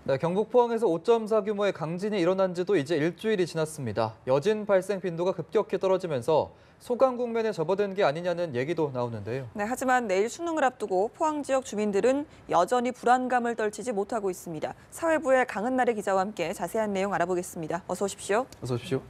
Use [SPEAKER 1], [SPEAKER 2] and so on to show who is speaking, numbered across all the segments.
[SPEAKER 1] 네, 경북 포항에서 5.4 규모의 강진이 일어난 지도 이제 일주일이 지났습니다. 여진 발생 빈도가 급격히 떨어지면서 소강 국면에 접어든 게 아니냐는 얘기도 나오는데요.
[SPEAKER 2] 네, 하지만 내일 수능을 앞두고 포항 지역 주민들은 여전히 불안감을 떨치지 못하고 있습니다. 사회부의 강은나래 기자와 함께 자세한 내용 알아보겠습니다. 어서 오십시오.
[SPEAKER 1] 어서 오십시오.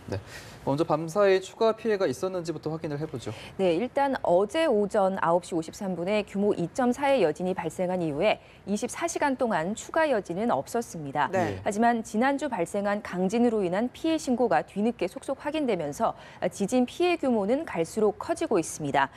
[SPEAKER 1] 네, 먼저 밤사이 추가 피해가 있었는지부터 확인을 해보죠.
[SPEAKER 3] 네, 일단 어제 오전 9시 53분에 규모 2.4의 여진이 발생한 이후에 24시간 동안 추가 여진은 없었습니다.
[SPEAKER 2] 네.
[SPEAKER 3] 하지만 지난주 발생한 강진으로 인한 피해 신고가 뒤늦게 속속 확인되면서 지진 피해 규모는 갈수록 커지고 있습니다.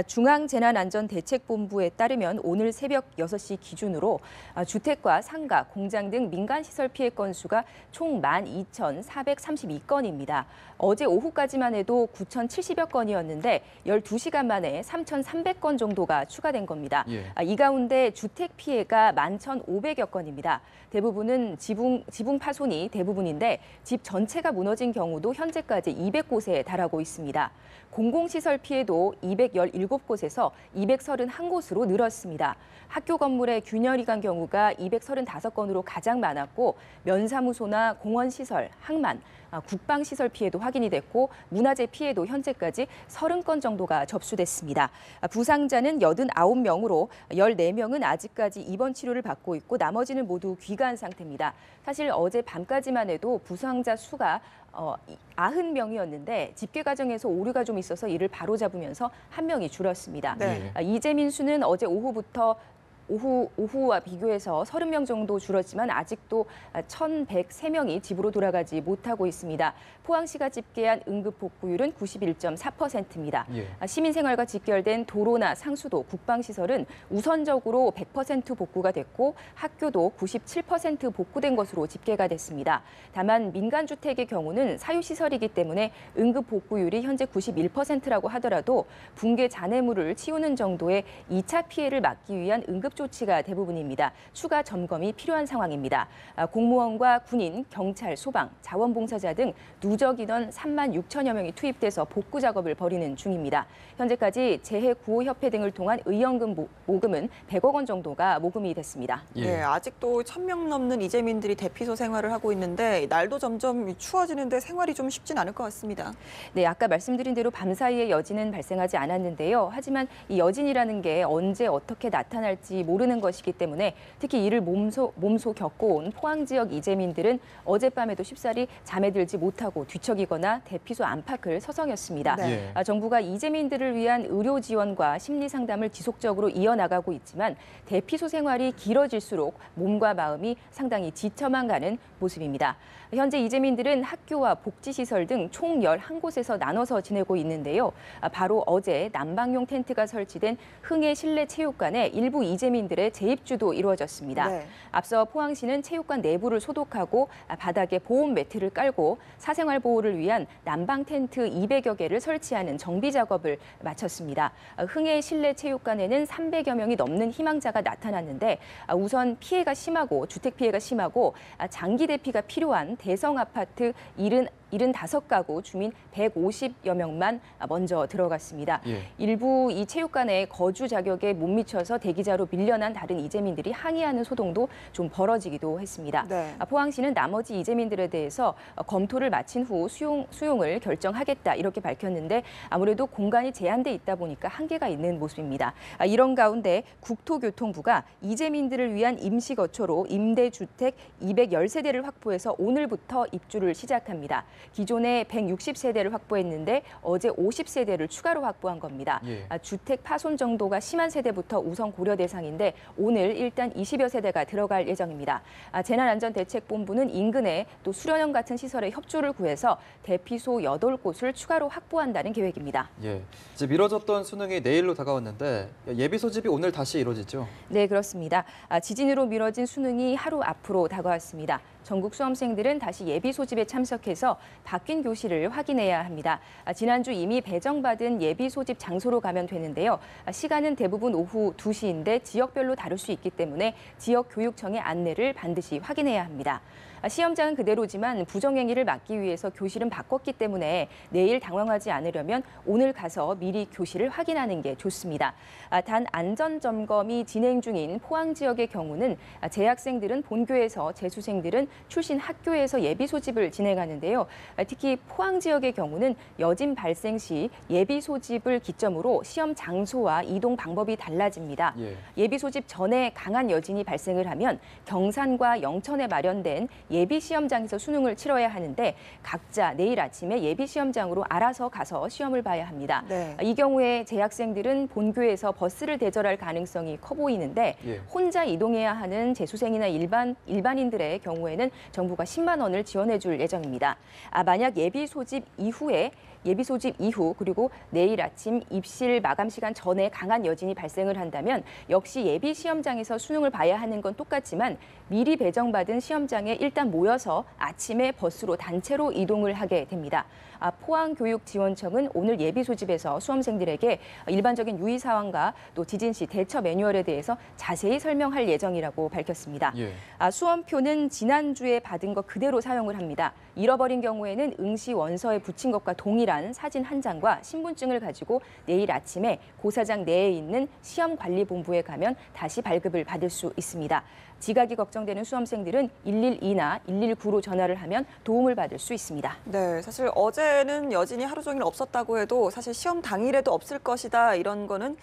[SPEAKER 3] 중앙재난안전대책본부에 따르면 오늘 새벽 6시 기준으로 주택과 상가, 공장 등 민간시설 피해 건수가 총 12,432건입니다. 어제 오후까지만 해도 9,070여 건이었는데 12시간 만에 3,300건 정도가 추가된 겁니다. 이 가운데 주택 피해가 11,500여 건입니다. 대부분은 지붕 파손이 대부분인데 집 전체가 무너진 경우도 현재까지 200곳에 달하고 있습니다. 공공시설 피해도 217곳에서 231곳으로 늘었습니다. 학교 건물에 균열이 간 경우가 235건으로 가장 많았고 면사무소나 공원시설, 항만, 국방시설 피해도 확인이 됐고 문화재 피해도 현재까지 30건 정도가 접수됐습니다. 부상자는 89명으로 14명은 아직까지 입원 치료를 받고 있고 나머지는 모두 귀가한 상태입니다. 사실 어제 밤까지만 해도 부상자 수가 90명이었는데 집계 과정에서 오류가 좀 있어서 이를 바로잡으면서 한 명이 줄었습니다.
[SPEAKER 2] 네.
[SPEAKER 3] 이재민 수는 어제 오후와 비교해서 30명 정도 줄었지만 아직도 1,103명이 집으로 돌아가지 못하고 있습니다. 포항시가 집계한 응급 복구율은 91.4%입니다. 시민생활과 직결된 도로나 상수도, 국방시설은 우선적으로 100% 복구가 됐고 학교도 97% 복구된 것으로 집계가 됐습니다. 다만 민간주택의 경우는 사유시설이기 때문에 응급 복구율이 현재 91%라고 하더라도 붕괴 잔해물을 치우는 정도의 2차 피해를 막기 위한 응급 조치가 대부분입니다. 추가 점검이 필요한 상황입니다. 공무원과 군인, 경찰, 소방, 자원봉사자 등 누적 인원 3만 6천여 명이 투입돼서 복구 작업을 벌이는 중입니다. 현재까지 재해구호협회 등을 통한 의연금 모금은 100억 원 정도가 모금이 됐습니다.
[SPEAKER 2] 네, 아직도 1,000명 넘는 이재민들이 대피소 생활을 하고 있는데 날도 점점 추워지는데 생활이 좀 쉽진 않을 것 같습니다.
[SPEAKER 3] 네, 아까 말씀드린 대로 밤사이에 여진은 발생하지 않았는데요. 하지만 이 여진이라는 게 언제 어떻게 나타날지 모르는 것이기 때문에 특히 이를 몸소 겪어온 포항 지역 이재민들은 어젯밤에도 쉽사리 잠에 들지 못하고 뒤척이거나 대피소 안팎을 서성였습니다.
[SPEAKER 2] 네.
[SPEAKER 3] 정부가 이재민들을 위한 의료 지원과 심리 상담을 지속적으로 이어나가고 있지만 대피소 생활이 길어질수록 몸과 마음이 상당히 지쳐만 가는 모습입니다. 현재 이재민들은 학교와 복지시설 등 총 11곳에서 나눠서 지내고 있는데요. 바로 어제 난방용 텐트가 설치된 흥해 실내체육관에 일부 이재민들의 재입주도 이루어졌습니다.
[SPEAKER 2] 네.
[SPEAKER 3] 앞서 포항시는 체육관 내부를 소독하고 바닥에 보온 매트를 깔고 사생활 보호를 위한 난방 텐트 200여 개를 설치하는 정비 작업을 마쳤습니다. 흥해 실내체육관에는 300여 명이 넘는 희망자가 나타났는데 우선 피해가 심하고 주택 피해가 심하고 장기 대피가 필요한 대성 아파트 75가구 주민 150여 명만 먼저 들어갔습니다. 일부 이 체육관에 거주 자격에 못 미쳐서 대기자로 밀려난 다른 이재민들이 항의하는 소동도 좀 벌어지기도 했습니다.
[SPEAKER 2] 네.
[SPEAKER 3] 포항시는 나머지 이재민들에 대해서 검토를 마친 후 수용을 결정하겠다 이렇게 밝혔는데 아무래도 공간이 제한돼 있다 보니까 한계가 있는 모습입니다. 이런 가운데 국토교통부가 이재민들을 위한 임시거처로 임대주택 210세대를 확보해서 오늘부터 입주를 시작합니다. 기존에 160세대를 확보했는데 어제 50세대를 추가로 확보한 겁니다. 주택 파손 정도가 심한 세대부터 우선 고려 대상인데 오늘 일단 20여 세대가 들어갈 예정입니다. 재난안전대책본부는 인근에 또 수련원 같은 시설에 협조를 구해서 대피소 8곳을 추가로 확보한다는 계획입니다.
[SPEAKER 1] 이제 미뤄졌던 수능이 내일로 다가왔는데 예비 소집이 오늘 다시 이루어지죠?
[SPEAKER 3] 네, 그렇습니다. 지진으로 미뤄진 수능이 하루 앞으로 다가왔습니다. 전국 수험생들은 다시 예비 소집에 참석해서 바뀐 교실을 확인해야 합니다. 지난주 이미 배정받은 예비 소집 장소로 가면 되는데요. 시간은 대부분 오후 2시인데 지역별로 다를 수 있기 때문에 지역교육청의 안내를 반드시 확인해야 합니다. 시험장은 그대로지만 부정행위를 막기 위해서 교실은 바꿨기 때문에 내일 당황하지 않으려면 오늘 가서 미리 교실을 확인하는 게 좋습니다. 단 안전점검이 진행 중인 포항 지역의 경우는 재학생들은 본교에서, 재수생들은 출신 학교에서 예비 소집을 진행하는데요. 특히 포항 지역의 경우는 여진 발생 시 예비 소집을 기점으로 시험 장소와 이동 방법이 달라집니다. 예비 소집 전에 강한 여진이 발생을 하면 경산과 영천에 마련된 예비 시험장에서 수능을 치러야 하는데 각자 내일 아침에 예비 시험장으로 알아서 가서 시험을 봐야 합니다.
[SPEAKER 2] 네.
[SPEAKER 3] 이 경우에 재학생들은 본교에서 버스를 대절할 가능성이 커 보이는데 혼자 이동해야 하는 재수생이나 일반인들의 경우에는 정부가 10만 원을 지원해 줄 예정입니다. 만약 예비 소집 이후 그리고 내일 아침 입실 마감 시간 전에 강한 여진이 발생을 한다면 역시 예비 시험장에서 수능을 봐야 하는 건 똑같지만 미리 배정받은 시험장에 일단 모여서 아침에 버스로 단체로 이동을 하게 됩니다. 포항교육지원청은 오늘 예비 소집에서 수험생들에게 일반적인 유의 사항과 또 지진 시 대처 매뉴얼에 대해서 자세히 설명할 예정이라고 밝혔습니다. 수험표는 지난주에 받은 것 그대로 사용을 합니다. 잃어버린 경우에는 응시 원서에 붙인 것과 동일한 사진 한 장과 신분증을 가지고 내일 아침에 고사장 내에 있는 시험관리본부에 가면 다시 발급을 받을 수 있습니다. 지각이 걱정되는 수험생들은 112나 119로 전화를 하면 도움을 받을 수 있습니다.
[SPEAKER 2] 네, 사실 어제는 여진이 하루 종일 없었다고 해도 사실 시험 당일에도 없을 것이다 이런 거는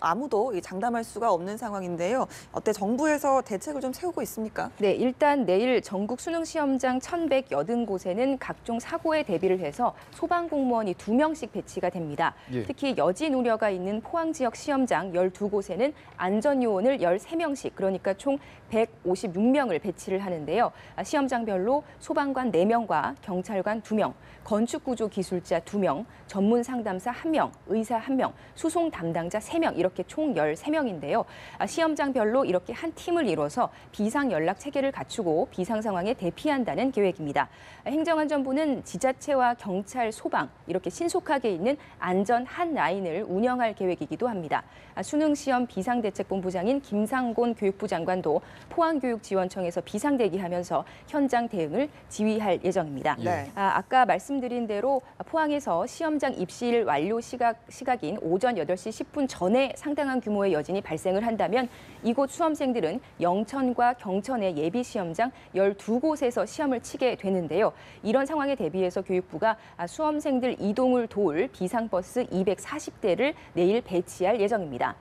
[SPEAKER 2] 아무도 장담할 수가 없는 상황인데요. 어때 정부에서 대책을 좀 세우고 있습니까?
[SPEAKER 3] 네, 일단 내일 전국 수능 시험장 1,180곳에는 각종 사고에 대비를 해서 소방공무원이 2명씩 배치가 됩니다. 특히 여진 우려가 있는 포항 지역 시험장 12곳에는 안전요원을 13명씩 그러니까 총 156명을 배치를 하는데요. 시험장별로 소방관 4명과 경찰관 2명, 건축구조기술자 2명, 전문 상담사 1명, 의사 1명, 수송 담당자 3명 이렇게 총 13명인데요. 시험장별로 이렇게 한 팀을 이뤄서 비상 연락 체계를 갖추고 비상 상황에 대피한다는 계획입니다. 행정안전부는 지자체와 경찰, 소방 이렇게 신속하게 있는 안전 한 라인을 운영할 계획이기도 합니다. 수능시험 비상대책본부장인 김상곤 교육부 장관도 포항교육지원청에서 비상대기하면서 현장 대응을 지휘할 예정입니다. 아까 말씀드린 대로 포항에서 시험장 입실 완료 시각인 오전 8시 10분 전에 상당한 규모의 여진이 발생을 한다면 이곳 수험생들은 영천과 경천의 예비 시험장 12곳에서 시험을 치게 되는데요. 이런 상황에 대비해서 교육부가 수험생들 이동을 도울 비상버스 240대를 내일 배치할 예정입니다.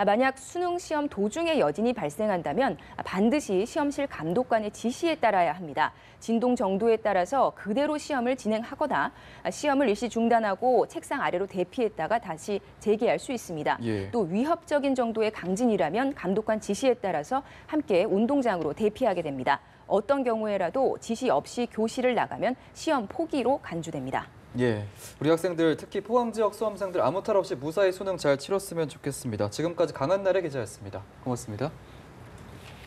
[SPEAKER 3] 만약 수능 시험 도중에 여진이 발생한다면 반드시 시험실 감독관의 지시에 따라야 합니다. 진동 정도에 따라서 그대로 시험을 진행하거나 시험을 일시 중단하고 책상 아래로 대피했다가 다시 재개할 수 있습니다. 또 위협적인 정도의 강진이라면 감독관 지시에 따라서 함께 운동장으로 대피하게 됩니다. 어떤 경우에라도 지시 없이 교실을 나가면 시험 포기로 간주됩니다.
[SPEAKER 1] 우리 학생들 특히 포항 지역 수험생들 아무 탈 없이 무사히 수능 잘 치렀으면 좋겠습니다. 지금까지 강한나래 기자였습니다. 고맙습니다.